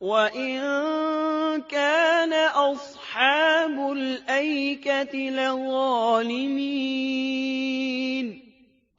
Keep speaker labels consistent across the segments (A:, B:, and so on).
A: وَإِن كَانَ أَصْحَابُ الْأَيْكَةِ لَظَالِمِينَ،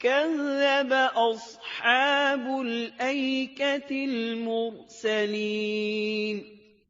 A: كَذَّبَ أَصْحَابُ الْأَيْكَةِ الْمُرْسَلِينَ،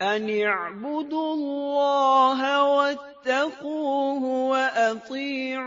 A: أَنِ اعْبُدُوا اللَّهَ وَاتَّقُوهُ وَأَطِيعُونِ،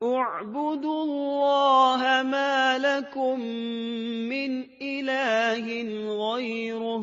A: اعْبُدُوا اللَّهَ مَا لَكُم مِّنْ إِلَٰهٍ غَيْرُهُ،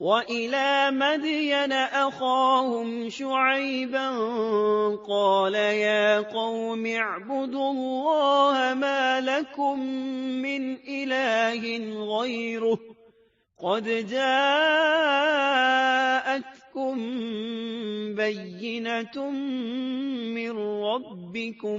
A: وَإِلَى مَدْيَنَ أَخَاهُمْ شُعَيْبًا قَالَ يَا قَوْمِ اعْبُدُوا اللَّهَ مَا لَكُم مِّنْ إِلَٰهٍ غَيْرُهُ قَدْ جَاءَتْكُم بَيِّنَةٌ مِّن رَّبِّكُمْ،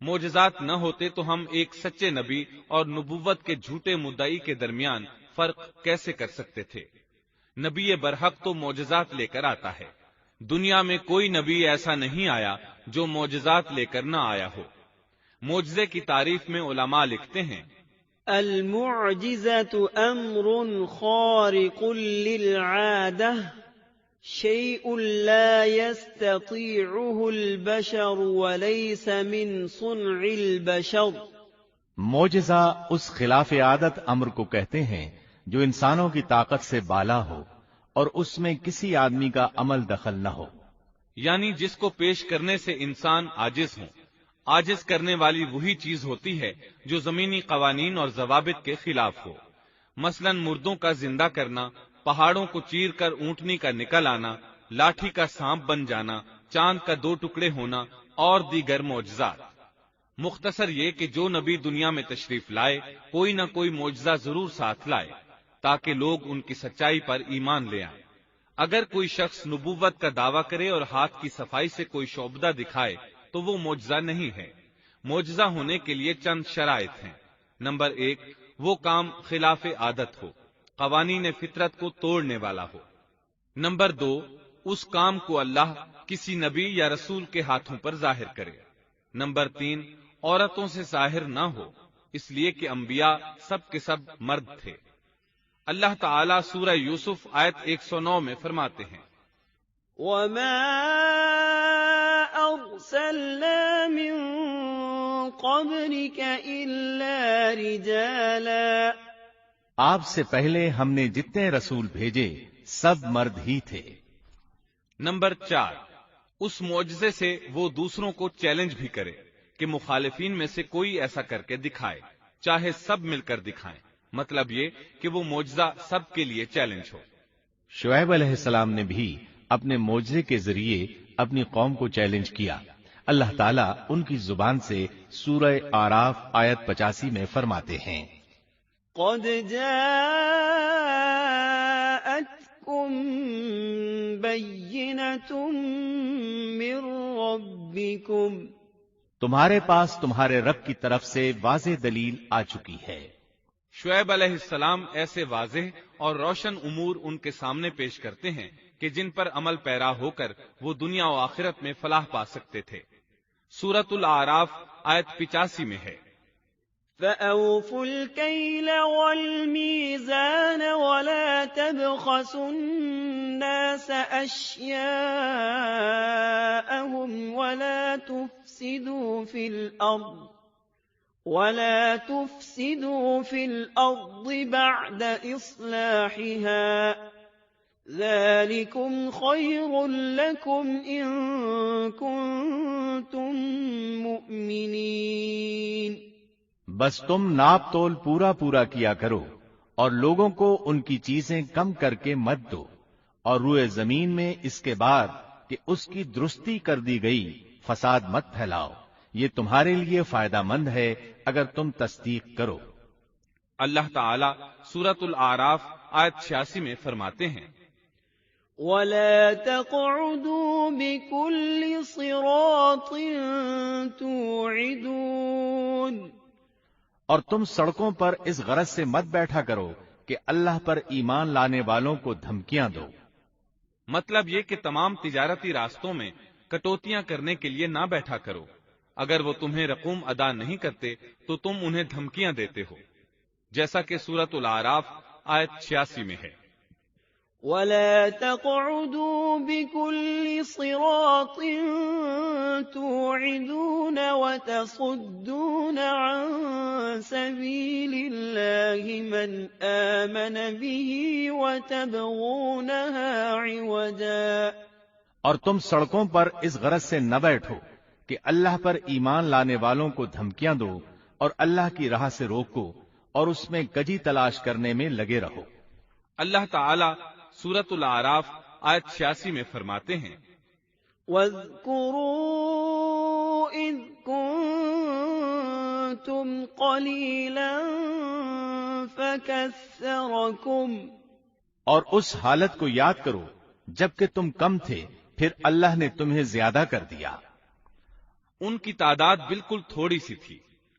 B: معجزات نہ ہوتے تو ہم ایک سچے نبی اور نبوت کے جھوٹے مدعی کے درمیان فرق کیسے کر سکتے تھے؟ نبی برحق تو معجزات لے کر آتا ہے، دنیا میں کوئی نبی ایسا نہیں آیا جو معجزات لے کر نہ آیا ہو۔ معجزے کی تعریف میں علماء لکھتے ہیں،
A: المعجزة أمر خارق للعادة شيء لا يستطيعه البشر وليس من صنع البشر۔
C: معجزہ اس خلاف عادت امر کو کہتے ہیں جو انسانوں کی طاقت سے بالا ہو اور اس میں کسی آدمی کا عمل دخل نہ ہو،
B: یعنی جس کو پیش کرنے سے انسان عاجز ہوں۔ عاجز کرنے والی وہی چیز ہوتی ہے جو زمینی قوانین اور ضوابط کے خلاف ہو، مثلا مردوں کا زندہ کرنا، پہاڑوں کو چیر کر اونٹنی کا نکل آنا، لاٹھی کا سانپ بن جانا، چاند کا 2 ٹکڑے ہونا اور دیگر معجزات۔ مختصر یہ کہ جو نبی دنیا میں تشریف لائے کوئی نہ کوئی معجزہ ضرور ساتھ لائے تاکہ لوگ ان کی سچائی پر ایمان لے آئیں۔ اگر کوئی شخص نبوت کا دعویٰ کرے اور ہاتھ کی صفائی سے کوئی شعبدہ دکھائے تو وہ معجزہ نہیں ہے۔ معجزہ ہونے کے لیے چند شرائط ہیں۔ نمبر 1، وہ کام خلاف عادت ہو، قوانین فطرت کو توڑنے والا ہو۔ نمبر 2، اس کام کو اللہ کسی نبی یا رسول کے ہاتھوں پر ظاہر کرے۔ نمبر 3، عورتوں سے ظاہر نہ ہو، اس لیے کہ انبیاء سب کے سب مرد تھے۔ اللہ تعالیٰ سورہ یوسف آیت 109 میں فرماتے ہیں،
A: وَمَا أَرْسَلْنَا مِن قَبْلِكَ إِلَّا رِجَالًا۔
C: آپ سے پہلے ہم نے جتنے رسول بھیجے سب مرد ہی تھے۔
B: نمبر 4، اس معجزے سے وہ دوسروں کو چیلنج بھی کرے کہ مخالفین میں سے کوئی ایسا کر کے دکھائے، چاہے سب مل کر دکھائیں، مطلب یہ کہ وہ معجزہ سب کے لیے چیلنج ہو۔
C: شعیب علیہ السلام نے بھی اپنے معجزے کے ذریعے اپنی قوم کو چیلنج کیا۔ اللہ تعالیٰ ان کی زبان سے سورہ آراف آیت 85 میں فرماتے ہیں،
A: قد جاءتكم بينة من ربكم۔
C: تمہارے پاس تمہارے رب کی طرف سے واضح دلیل آ چکی ہے۔
B: شعیب علیہ السلام ایسے واضح اور روشن امور ان کے سامنے پیش کرتے ہیں کہ جن پر عمل پیرا ہو کر وہ دنیا و آخرت میں فلاح پا سکتے تھے۔ سورۃ الاعراف آیت 85 میں ہے،
A: فَأَوْفُوا الْكَيْلَ وَالْمِيزَانَ وَلَا تَبْخَسُوا النَّاسَ أَشْيَاءَهُمْ وَلَا تُفْسِدُوا فِي الْأَرْضِ بَعْدَ إِصْلَاحِهَا ذَلِكُمْ خَيْرٌ لَكُمْ إِن كُنتُم مُّؤْمِنِينَ۔
C: بس تم ناپ تول پورا کیا کرو اور لوگوں کو ان کی چیزیں کم کر کے مت دو، اور روئے زمین میں اس کے بعد کہ اس کی درستی کر دی گئی فساد مت پھیلاؤ، یہ تمہارے لیے فائدہ مند ہے اگر تم تصدیق کرو۔
B: اللہ تعالیٰ سورۃ الاعراف آیت 86 میں فرماتے ہیں،
A: وَلَا تَقْعُدُوا بِكُلِّ صِرَاطٍ تُوعِدُونَ۔
C: اور تم سڑکوں پر اس غرض سے مت بیٹھا کرو کہ اللہ پر ایمان لانے والوں کو دھمکیاں دو۔
B: مطلب یہ کہ تمام تجارتی راستوں میں کٹوتیاں کرنے کے لیے نہ بیٹھا کرو، اگر وہ تمہیں رقوم ادا نہیں کرتے تو تم انہیں دھمکیاں دیتے ہو، جیسا کہ سورۃ الاعراف آیت 86 میں ہے،
A: وَلَا تَقْعُدُوا بِكُلِّ صِرَاطٍ تُوعِدُونَ وَتَصُدُّونَ عَن سَبِيلِ اللَّهِ مَنْ آمَنَ بِهِ وَتَبْغُونَهَا عِوَجًا۔
C: اور تم سڑکوں پر اس غرض سے نہ بیٹھو کہ اللہ پر ایمان لانے والوں کو دھمکیاں دو اور اللہ کی راہ سے روکو اور اس میں کجی تلاش کرنے میں لگے رہو۔
B: اللہ تعالیٰ سورۃ الاعراف آیت 86 میں فرماتے ہیں،
A: وَاذْكُرُوا إِذْ كُنتُمْ قَلِيلًا فَكَثَّرَكُمْ۔
C: اور اس حالت کو یاد کرو جبکہ تم کم تھے، پھر اللہ نے تمہیں زیادہ کر دیا۔
B: ان کی تعداد بالکل تھوڑی سی تھی،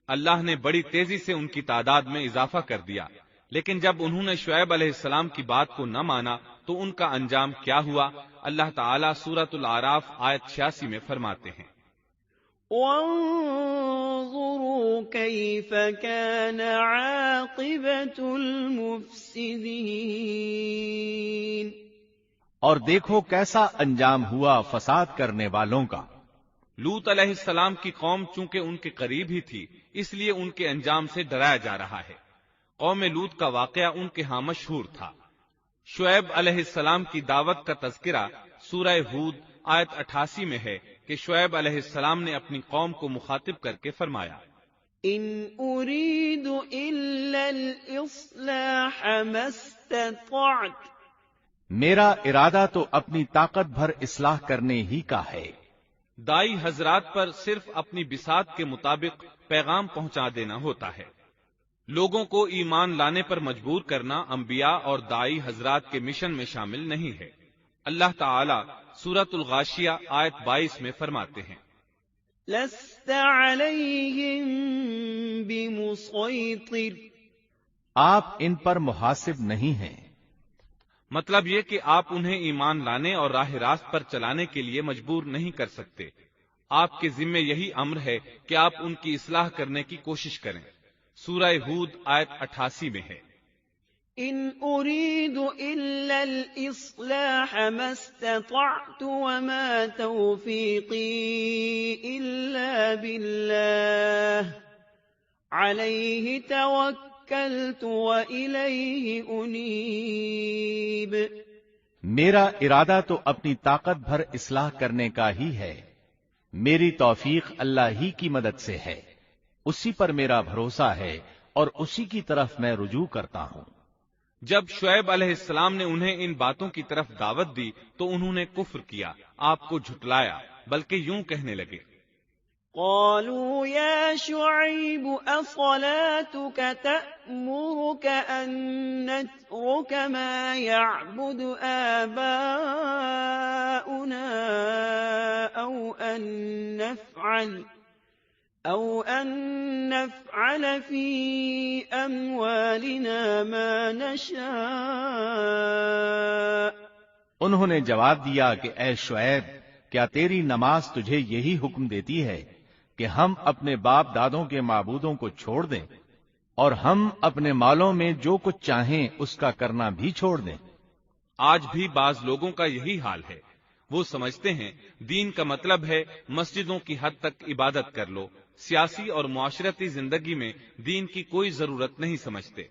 B: اللہ نے بڑی تیزی سے ان کی تعداد میں اضافہ کر دیا، لیکن جب انہوں نے شعیب علیہ السلام کی بات کو نہ مانا تو ان کا انجام کیا ہوا؟ اللہ تعالیٰ سورۃ الاعراف آیت 86 میں فرماتے ہیں،
A: وانظروا كيف كان عاقبة المفسدين،
C: اور دیکھو کیسا انجام ہوا فساد کرنے والوں کا۔
B: لوط علیہ السلام کی قوم چونکہ ان کے قریب ہی تھی، اس لیے ان کے انجام سے ڈرایا جا رہا ہے۔ قوم لوط کا واقعہ ان کے ہاں مشہور تھا۔ شعیب علیہ السلام کی دعوت کا تذکرہ سورہ ہود آیت 88 میں ہے کہ شعیب علیہ السلام نے اپنی قوم کو مخاطب کر کے فرمایا،
A: إن أريد إلا الإصلاح ما استطعت،
C: میرا ارادہ تو اپنی طاقت بھر اصلاح کرنے ہی کا ہے۔
B: دائی حضرات پر صرف اپنی بساط کے مطابق پیغام پہنچا دینا ہوتا ہے۔ لوگوں کو ایمان لانے پر مجبور کرنا انبیاء اور دائی حضرات کے مشن میں شامل نہیں ہے۔ اللہ تعالی سورۃ الغاشیہ آیت 22 میں فرماتے ہیں،
A: لست عليهم بمسيطر،
C: آپ ان پر محاسب نہیں ہیں۔
B: مطلب یہ کہ آپ انہیں ایمان لانے اور راہ راست پر چلانے کے لیے مجبور نہیں کر سکتے۔ آپ کے ذمے یہی امر ہے کہ آپ ان کی اصلاح کرنے کی کوشش کریں۔ سورہ ہود آیت 88 میں ہے،
A: إن أريد إلا الإصلاح ما استطعت وما توفيقي إلا بالله عليه توكلت وإليه أنيب۔
C: میرا ارادہ تو اپنی طاقت بھر اصلاح کرنے کا ہی ہے، میری توفیق اللہ ہی کی مدد سے ہے، اسی پر میرا بھروسہ ہے اور اسی کی طرف میں رجوع کرتا ہوں۔
B: جب شعیب علیہ السلام نے انہیں ان باتوں کی طرف دعوت دی تو انہوں نے کفر کیا، آپ کو جھٹلایا، بلکہ یوں کہنے لگے،
A: قالوا يا شعيب أصلاتك تأمرك أن نترك ما يعبد آباؤنا أو أن نفعل في أموالنا ما نشاء۔
C: انہوں نے جواب دیا کہ اے شعیب، کیا تیری نماز تجھے یہی حکم دیتی ہے کہ ہم اپنے باپ دادوں کے معبودوں کو چھوڑ دیں اور ہم اپنے مالوں میں جو کچھ چاہیں اس کا کرنا بھی چھوڑ دیں؟
B: آج بھی بعض لوگوں کا یہی حال ہے۔ وہ سمجھتے ہیں دین کا مطلب ہے مسجدوں کی حد تک عبادت کر لو، سیاسی اور معاشرتی زندگی میں دین کی کوئی ضرورت نہیں سمجھتے۔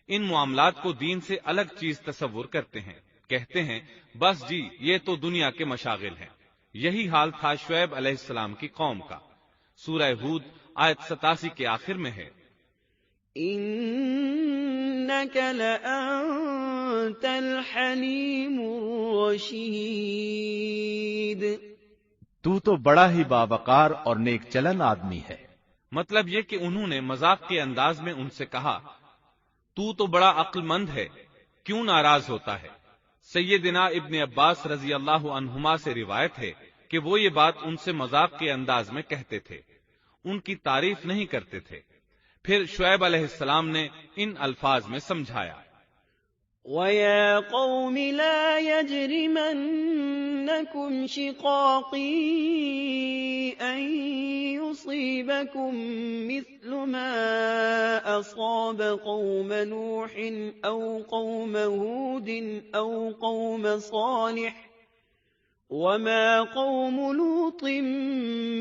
B: ان معاملات کو دین سے الگ چیز تصور کرتے ہیں، کہتے ہیں بس جی یہ تو دنیا کے مشاغل ہیں۔ یہی حال تھا شعیب علیہ السلام کی قوم کا۔ سورہ ہود آیت 87 کے آخر میں ہے،
A: إنك لأنت الحليم الرشيد،
C: تو تو بڑا ہی باوقار اور نیک چلن آدمی ہے۔
B: مطلب یہ کہ انہوں نے مذاق کے انداز میں ان سے کہا، تو تو بڑا عقل مند ہے، کیوں ناراض ہوتا ہے؟ سیدنا ابن عباس رضی اللہ عنہما سے روایت ہے کہ وہ یہ بات ان سے مذاق کے انداز میں کہتے تھے، ان کی تعریف نہیں کرتے تھے۔ پھر شعیب علیہ السلام نے ان الفاظ میں سمجھایا،
A: وَيَا قَوْمِ لَا يَجْرِمَنَّكُمْ شِقَاقِي أَن يُصِيبَكُم مِّثْلُ مَا أَصَابَ قَوْمَ نُوحٍ أَوْ قَوْمَ هُودٍ أَوْ قَوْمَ صَالِحٍ وَمَا قَوْمُ لُوطٍ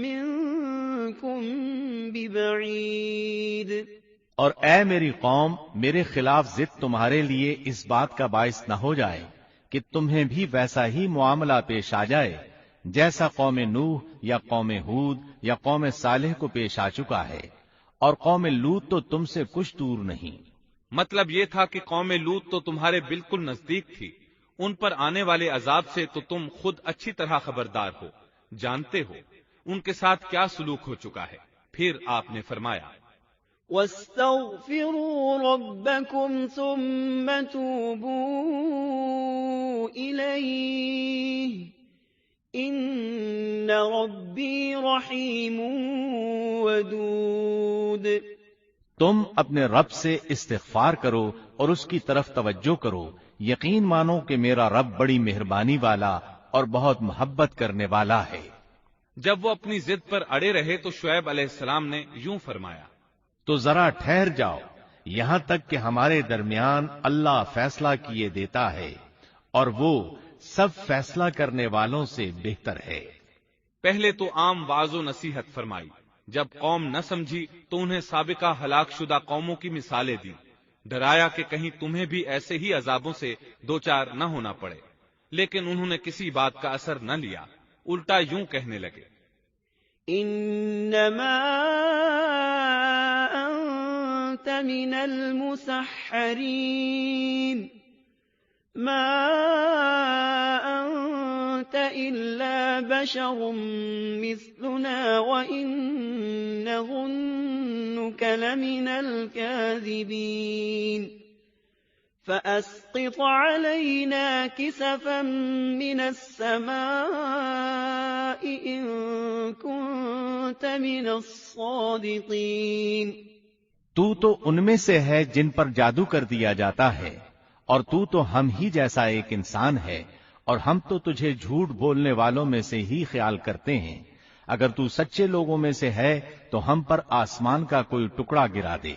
A: مِّنكُم بِبَعِيدٍ۔
C: اور اے میری قوم، میرے خلاف ضد تمہارے لیے اس بات کا باعث نہ ہو جائے کہ تمہیں بھی ویسا ہی معاملہ پیش آ جائے جیسا قوم نوح یا قوم ہود یا قوم صالح کو پیش آ چکا ہے، اور قوم لوط تو تم سے کچھ دور نہیں۔
B: مطلب یہ تھا کہ قوم لوط تو تمہارے بالکل نزدیک تھی، ان پر آنے والے عذاب سے تو تم خود اچھی طرح خبردار ہو، جانتے ہو ان کے ساتھ کیا سلوک ہو چکا ہے۔ پھر آپ نے فرمایا،
A: وَاسْتَغْفِرُوا رَبَّكُمْ ثُمَّ تُوبُوا إِلَيْهِ إن ربي رحيم ودود۔
C: تم اپنے رب سے استغفار کرو اور اس کی طرف توجہ کرو، یقین مانو کہ میرا رب بڑی مہربانی والا اور بہت محبت کرنے والا ہے۔
B: جب وہ اپنی ضد پر اڑے رہے تو شعیب علیہ السلام نے یوں فرمایا،
C: تو ذرا ٹھہر جاؤ یہاں تک کہ ہمارے درمیان اللہ فیصلہ کیے دیتا ہے، اور وہ سب فیصلہ کرنے والوں سے بہتر ہے۔
B: پہلے تو عام وعظ و نصیحت فرمائی، جب قوم نہ سمجھی تو انہیں سابقہ ہلاک شدہ قوموں کی مثالیں دی، ڈرایا کہ کہیں تمہیں بھی ایسے ہی عذابوں سے دوچار نہ ہونا پڑے، لیکن انہوں نے کسی بات کا اثر نہ لیا، الٹا یوں کہنے لگے،
A: انما انت من المسحرین ما انت الا بشر مثلنا وان نظنك لمن الكاذبین فأسقط علينا كسفا من السماء إن كنت من الصادقين۔
C: تو ان میں سے ہے جن پر جادو کر دیا جاتا ہے، اور تو ہم ہی جیسا ایک انسان ہے، اور ہم تو تجھے جھوٹ بولنے والوں میں سے ہی خیال کرتے ہیں۔ اگر تو سچے لوگوں میں سے ہے تو ہم پر آسمان کا کوئی ٹکڑا گرا دے۔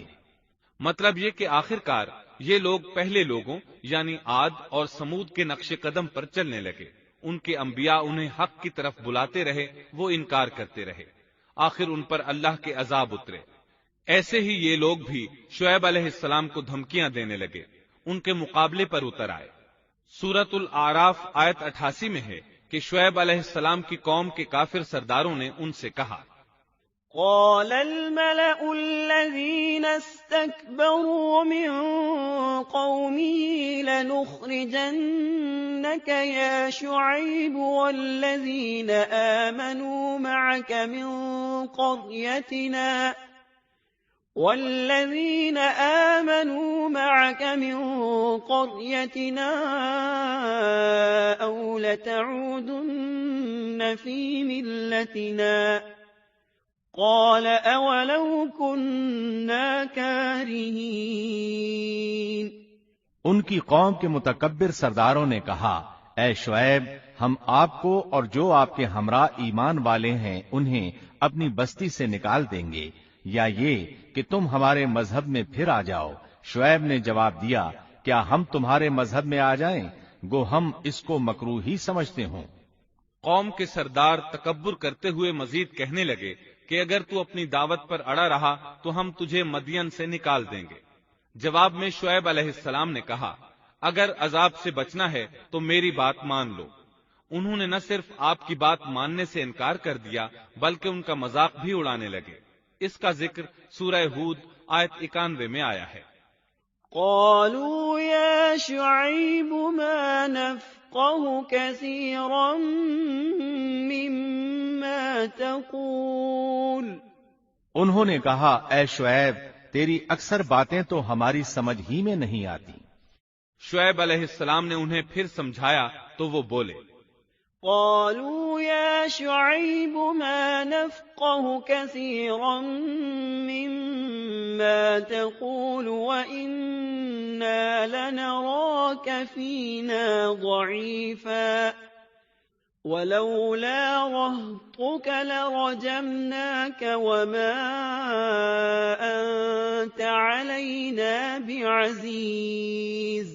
B: مطلب یہ کہ آخرکار یہ لوگ پہلے لوگوں یعنی عاد اور سمود کے نقش قدم پر چلنے لگے، ان کے انبیاء انہیں حق کی طرف بلاتے رہے، وہ انکار کرتے رہے، آخر ان پر اللہ کے عذاب اترے۔ ایسے ہی یہ لوگ بھی شعیب علیہ السلام کو دھمکیاں دینے لگے، ان کے مقابلے پر اتر آئے۔ سورۃ الاعراف آیت 88 میں ہے کہ شعیب علیہ السلام کی قوم کے کافر سرداروں نے ان سے کہا،
A: قال الملأ الذين استكبروا من قومه لنخرجنك يا شعيب والذين آمنوا معك من قريتنا أو لتعودن في ملتنا قال أولو كنا كارهين۔
C: ان کی قوم کے متکبر سرداروں نے کہا، اے شعیب، ہم آپ کو اور جو آپ کے ہمراہ ایمان والے ہیں انہیں اپنی بستی سے نکال دیں گے، یا یہ کہ تم ہمارے مذہب میں پھر آ جاؤ۔ شعیب نے جواب دیا، کیا ہم تمہارے مذہب میں آ جائیں؟ گو ہم اس کو مکروہ ہی سمجھتے ہوں۔
B: قوم کے سردار تکبر کرتے ہوئے مزید کہنے لگے کہ اگر تو اپنی دعوت پر اڑا رہا تو ہم تجھے مدین سے نکال دیں گے۔ جواب میں شعیب علیہ السلام نے کہا، اگر عذاب سے بچنا ہے تو میری بات مان لو۔ انہوں نے نہ صرف آپ کی بات ماننے سے انکار کر دیا بلکہ ان کا مذاق بھی اڑانے لگے۔ اس کا ذکر سورہ ہود آیت 91 میں آیا ہے۔
A: قالوا يا شعيب ما نفقه كثيرا مما تقول۔
C: انہوں نے کہا، اے شعیب، تیری اکثر باتیں تو ہماری سمجھ ہی میں نہیں آتی۔
B: شعیب علیہ السلام نے انہیں پھر سمجھایا تو وہ بولے،
A: قالوا يا شعيب ما نفقه كثيرا مما تقول وإنا لنراك فينا ضعيفا ولولا رهطك لرجمناك وما أنت علينا بعزيز۔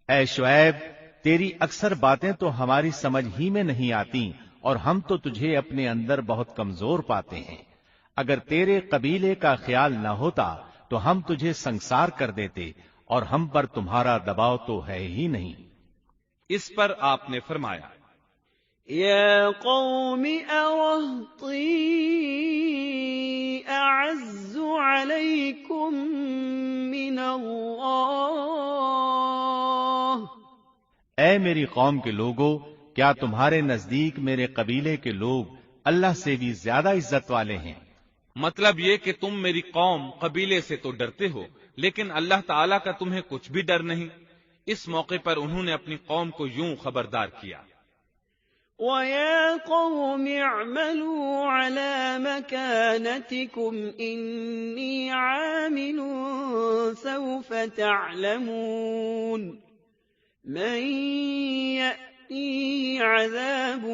C: اے شعیب، تیری اکثر باتیں تو ہماری سمجھ ہی میں نہیں آتی، اور ہم تو تجھے اپنے اندر بہت کمزور پاتے ہیں۔ اگر تیرے قبیلے کا خیال نہ ہوتا تو ہم تجھے سنسار کر دیتے، اور ہم پر تمہارا دباؤ تو ہے ہی نہیں۔
B: اس پر آپ نے فرمایا،
A: یا قوم ارہطی اعز علیکم من اللہ۔
C: اے میری قوم کے لوگو، کیا تمہارے نزدیک میرے قبیلے کے لوگ اللہ سے بھی زیادہ عزت والے ہیں؟
B: مطلب یہ کہ تم میری قوم قبیلے سے تو ڈرتے ہو لیکن اللہ تعالیٰ کا تمہیں کچھ بھی ڈر نہیں۔ اس موقع پر انہوں نے اپنی قوم کو یوں خبردار کیا،
A: وَيَا قَوْمِ اعْمَلُوا عَلَى مَكَانَتِكُمْ إِنِّي عَامِلٌ سَوْفَ تَعْلَمُونَ مَن يَأْتِيهِ عَذَابٌ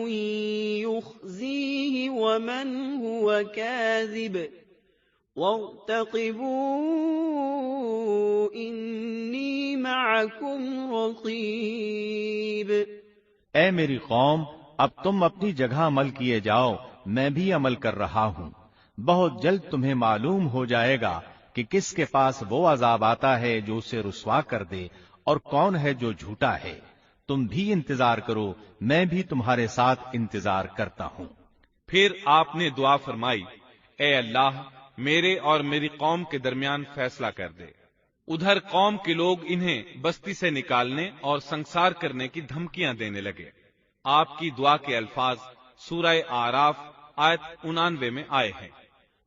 A: يُخْزِيهِ وَمَنْ هُوَ كَاذِبٌ وَارْتَقِبُوا إِنِّي مَعَكُمْ رَقِيبٌ۔
C: اے میری قوم، اب تم اپنی جگہ عمل کیے جاؤ، میں بھی عمل کر رہا ہوں۔ بہت جلد تمہیں معلوم ہو جائے گا کہ کس کے پاس وہ عذاب آتا ہے جو اسے رسوا کر دے اور کون ہے جو جھوٹا ہے۔ تم بھی انتظار کرو، میں بھی تمہارے ساتھ انتظار کرتا ہوں۔
B: پھر آپ نے دعا فرمائی، اے اللہ میرے اور میری قوم کے درمیان فیصلہ کر دے۔ ادھر قوم کے لوگ انہیں بستی سے نکالنے اور سنسار کرنے کی دھمکیاں دینے لگے۔ آپ کی دعا کے الفاظ سورہ اعراف آیت 99 میں آئے ہیں۔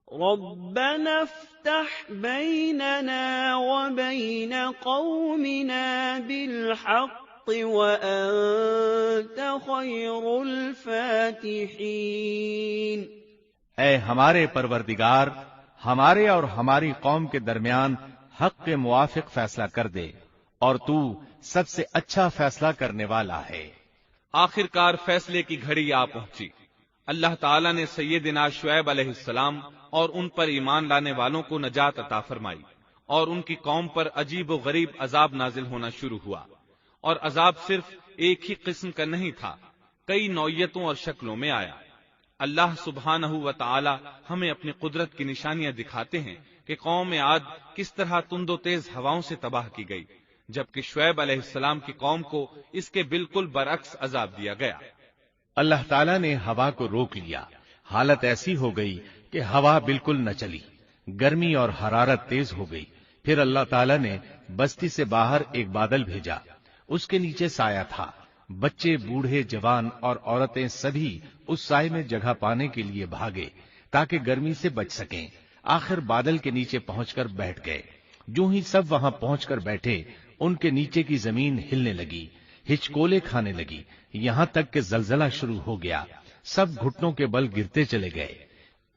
A: رَبَّنَا افْتَحْ بَيْنَنَا وَبَيْنَ قَوْمِنَا بِالْحَقِّ وَأَنْتَ خَيْرُ الْفَاتِحِينَ۔
C: اے ہمارے پروردگار، ہمارے اور ہماری قوم کے درمیان حق کے موافق فیصلہ کر دے، اور تو سب سے اچھا فیصلہ کرنے والا ہے۔
B: آخر کار فیصلے کی گھڑی آ پہنچی۔ اللہ تعالیٰ نے سیدنا شعیب علیہ السلام اور ان پر ایمان لانے والوں کو نجات عطا فرمائی، اور ان کی قوم پر عجیب و غریب عذاب نازل ہونا شروع ہوا۔ اور عذاب صرف ایک ہی قسم کا نہیں تھا، کئی نوعیتوں اور شکلوں میں آیا۔ اللہ سبحانہ و تعالی ہمیں اپنی قدرت کی نشانیاں دکھاتے ہیں کہ قوم عاد کس طرح تند و تیز ہواؤں سے تباہ کی گئی، جبکہ شعیب علیہ السلام کی قوم کو اس کے بالکل برعکس عذاب دیا گیا۔
C: اللہ تعالیٰ نے ہوا کو روک لیا، حالت ایسی ہو گئی کہ ہوا بالکل نہ چلی، گرمی اور حرارت تیز ہو گئی۔ پھر اللہ تعالیٰ نے بستی سے باہر ایک بادل بھیجا، اس کے نیچے سایہ تھا، بچے بوڑھے جوان اور عورتیں سبھی اس سائے میں جگہ پانے کے لیے بھاگے تاکہ گرمی سے بچ سکیں۔ آخر بادل کے نیچے پہنچ کر بیٹھ گئے۔ جو ہی سب وہاں پہنچ کر بیٹھے، ان کے نیچے کی زمین ہلنے لگی، ہچکولے کھانے لگی، یہاں تک کہ زلزلہ شروع ہو گیا۔ سب گھٹنوں کے بل گرتے چلے گئے۔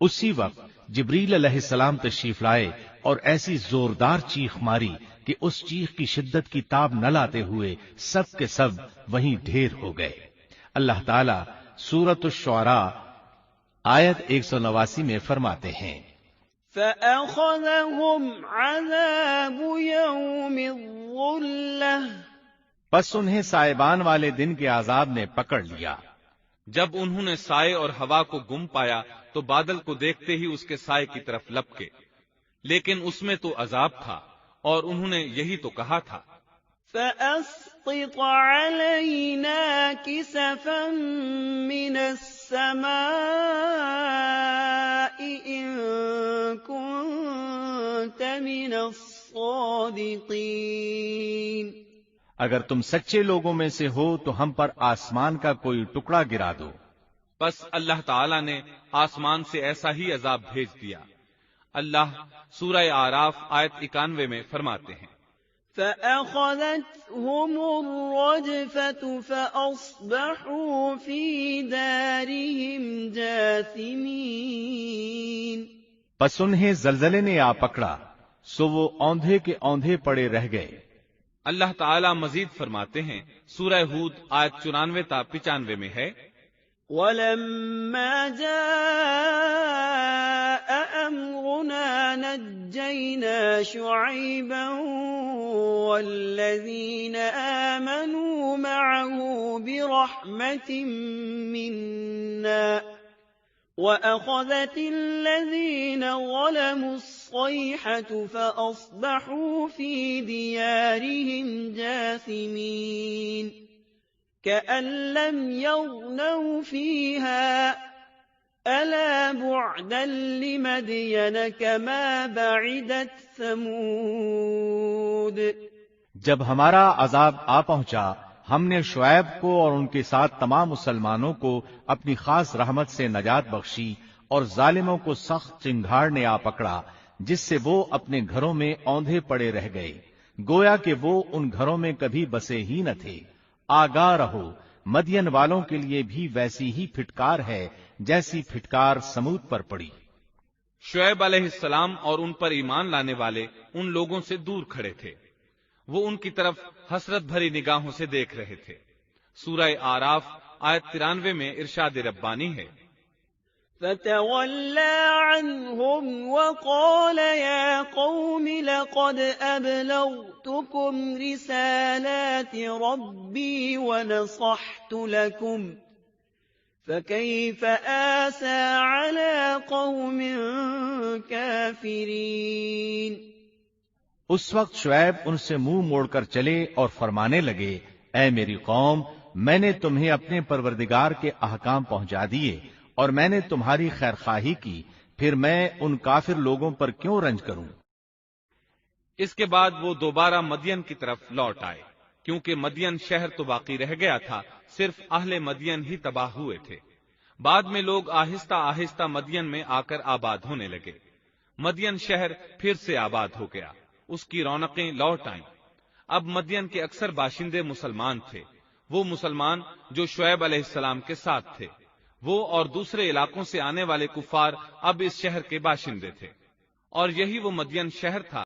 C: اسی وقت جبریل علیہ السلام تشریف لائے اور ایسی زوردار چیخ ماری کہ اس چیخ کی شدت کی تاب نہ لاتے ہوئے سب کے سب وہیں ڈھیر ہو گئے۔ اللہ تعالیٰ سورۃ الشعراء آیت 189 میں فرماتے ہیں،
A: فَأَخَذَهُمْ عَذَابُ يَوْمِ الظُّلَّةِ،
C: پس انہیں سائبان والے دن کے عذاب نے پکڑ لیا۔
B: جب انہوں نے سائے اور ہوا کو گم پایا تو بادل کو دیکھتے ہی اس کے سائے کی طرف لپکے، لیکن اس میں تو عذاب تھا، اور انہوں نے یہی تو کہا تھا،
A: فَأَسْقِطْ عَلَيْنَا كِسَفًا مِّنَ السَّمَاءِ إِن كُنتَ مِنَ الصَّادِقِينَ۔
C: اگر تم سچے لوگوں میں سے ہو تو ہم پر آسمان کا کوئی ٹکڑا گرا دو۔
B: بس اللہ تعالیٰ نے آسمان سے ایسا ہی عذاب بھیج دیا۔ اللہ سورہ اعراف آیت 91 میں فرماتے ہیں،
A: فَأَخَذَتْهُمُ الرَّجْفَةُ فَأَصْبَحُوا فِي دَارِهِمْ جَاثِمِينَ۔
C: پس انہیں زلزلے نے آ پکڑا، سو وہ اوندھے کے اوندھے پڑے رہ گئے۔
B: اللہ تعالیٰ مزید فرماتے ہیں، سورہ ہود آیت 94 تا 95 میں ہے،
A: وَلَمَّا جَاءَ أَمْرُنَا نَجَّيْنَا شُعَيْبًا وَالَّذِينَ آمَنُوا مَعَهُ بِرَحْمَةٍ مِّنَّا وَأَخَذَتِ الَّذِينَ ظَلَمُوا الصَّيْحَةُ فَأَصْبَحُوا فِي دِيَارِهِمْ جَاثِمِينَ كَأَن لَّمْ يَغْنَوْا فِيهَا أَلَا بُعْدًا لِّمَدْيَنَ كَمَا بَعِدَتْ ثَمُودُ۔
C: جب ہمارا عذاب آ پہنچا، ہم نے شعیب کو اور ان کے ساتھ تمام مسلمانوں کو اپنی خاص رحمت سے نجات بخشی، اور ظالموں کو سخت چنگھاڑ نے آ پکڑا، جس سے وہ اپنے گھروں میں اوندھے پڑے رہ گئے، گویا کہ وہ ان گھروں میں کبھی بسے ہی نہ تھے۔ آگاہ رہو، مدین والوں کے لیے بھی ویسی ہی پھٹکار ہے جیسی پھٹکار سمود پر پڑی۔
B: شعیب علیہ السلام اور ان پر ایمان لانے والے ان لوگوں سے دور کھڑے تھے، وہ ان کی طرف حسرت بھری نگاہوں سے دیکھ رہے تھے۔ سورہ آراف آیت 93 میں ارشاد ربانی ہے،
A: فَتَوَلَّى عَنْهُمْ وَقَالَ يَا قَوْمِ لَقَدْ أَبْلَغْتُكُمْ رِسَالَاتِ رَبِّي وَنَصَحْتُ لَكُمْ فَكَيْفَ آسَىٰ عَلَىٰ قَوْمٍ كَافِرِينَ۔
C: اس وقت شعیب ان سے منہ موڑ کر چلے اور فرمانے لگے، اے میری قوم، میں نے تمہیں اپنے پروردگار کے احکام پہنچا دیے اور میں نے تمہاری خیرخواہی کی، پھر میں ان کافر لوگوں پر کیوں رنج کروں؟
B: اس کے بعد وہ دوبارہ مدین کی طرف لوٹ آئے، کیونکہ مدین شہر تو باقی رہ گیا تھا، صرف اہل مدین ہی تباہ ہوئے تھے۔ بعد میں لوگ آہستہ آہستہ مدین میں آ کر آباد ہونے لگے۔ مدین شہر پھر سے آباد ہو گیا، اس کی رونقیں لوٹ آئیں۔ اب مدین کے اکثر باشندے مسلمان تھے، وہ مسلمان جو شعیب علیہ السلام کے ساتھ تھے۔ وہ اور دوسرے علاقوں سے آنے والے کفار اب اس شہر کے باشندے تھے، اور یہی وہ مدین شہر تھا